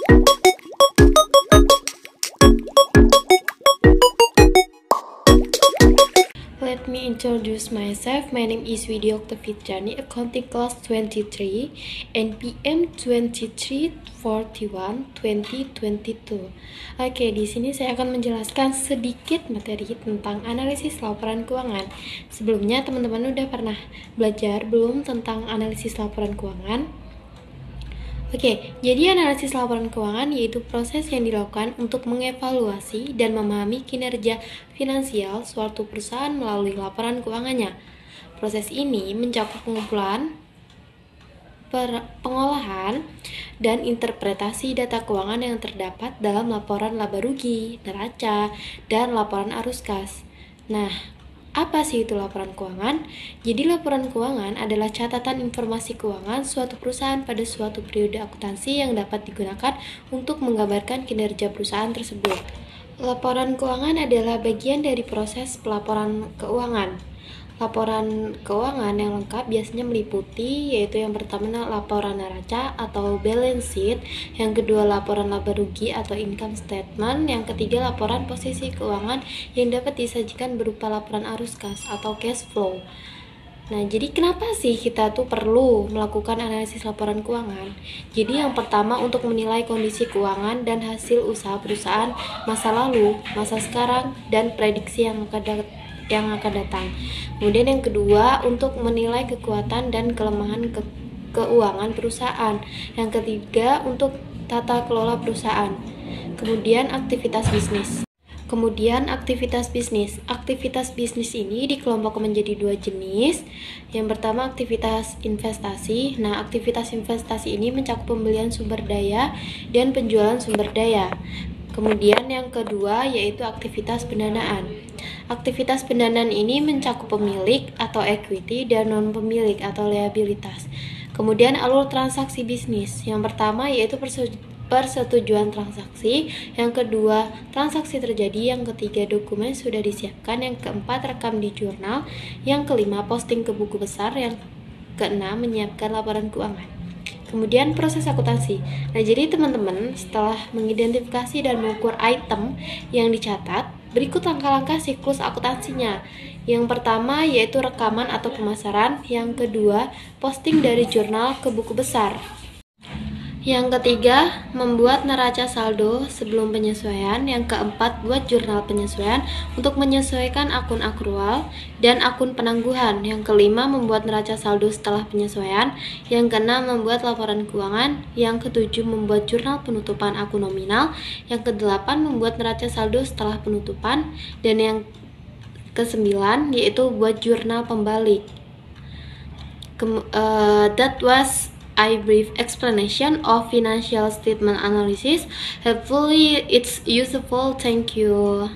Let me introduce myself. My name is Widya Oktavidrani, accounting class 23, NPM 2341-2022. Oke, di sini saya akan menjelaskan sedikit materi tentang analisis laporan keuangan. Sebelumnya teman-teman udah pernah belajar belum tentang analisis laporan keuangan? Oke, jadi analisis laporan keuangan yaitu proses yang dilakukan untuk mengevaluasi dan memahami kinerja finansial suatu perusahaan melalui laporan keuangannya. Proses ini mencakup pengumpulan, pengolahan, dan interpretasi data keuangan yang terdapat dalam laporan laba rugi, neraca, dan laporan arus kas. Nah, apa sih itu laporan keuangan? Jadi laporan keuangan adalah catatan informasi keuangan suatu perusahaan pada suatu periode akuntansi yang dapat digunakan untuk menggambarkan kinerja perusahaan tersebut. Laporan keuangan adalah bagian dari proses pelaporan keuangan. Laporan keuangan yang lengkap biasanya meliputi yaitu yang pertama laporan neraca atau balance sheet, yang kedua laporan laba rugi atau income statement, yang ketiga laporan posisi keuangan yang dapat disajikan berupa laporan arus kas atau cash flow. Nah, jadi kenapa sih kita tuh perlu melakukan analisis laporan keuangan? Jadi yang pertama untuk menilai kondisi keuangan dan hasil usaha perusahaan masa lalu, masa sekarang, dan prediksi yang akan datang. Kemudian yang kedua untuk menilai kekuatan dan kelemahan keuangan perusahaan. Yang ketiga untuk tata kelola perusahaan. Kemudian aktivitas bisnis. Aktivitas bisnis ini dikelompokkan menjadi dua jenis. Yang pertama aktivitas investasi. Nah, aktivitas investasi ini mencakup pembelian sumber daya dan penjualan sumber daya. Kemudian yang kedua yaitu aktivitas pendanaan. Aktivitas pendanaan ini mencakup pemilik atau equity dan non-pemilik atau liabilitas. Kemudian alur transaksi bisnis. Yang pertama yaitu persetujuan transaksi, yang kedua transaksi terjadi, yang ketiga dokumen sudah disiapkan, yang keempat rekam di jurnal, yang kelima posting ke buku besar, yang keenam menyiapkan laporan keuangan. Kemudian proses akuntansi. Nah, jadi teman-teman setelah mengidentifikasi dan mengukur item yang dicatat, berikut langkah-langkah siklus akuntansinya. Yang pertama yaitu rekaman atau pemasaran, yang kedua posting dari jurnal ke buku besar. Yang ketiga, membuat neraca saldo sebelum penyesuaian. Yang keempat, buat jurnal penyesuaian untuk menyesuaikan akun akrual dan akun penangguhan. Yang kelima, membuat neraca saldo setelah penyesuaian. Yang keenam, membuat laporan keuangan. Yang ketujuh, membuat jurnal penutupan akun nominal. Yang kedelapan, membuat neraca saldo setelah penutupan. Dan yang kesembilan, yaitu buat jurnal pembalik. That was a brief explanation of financial statement analysis. Hopefully it's useful. Thank you.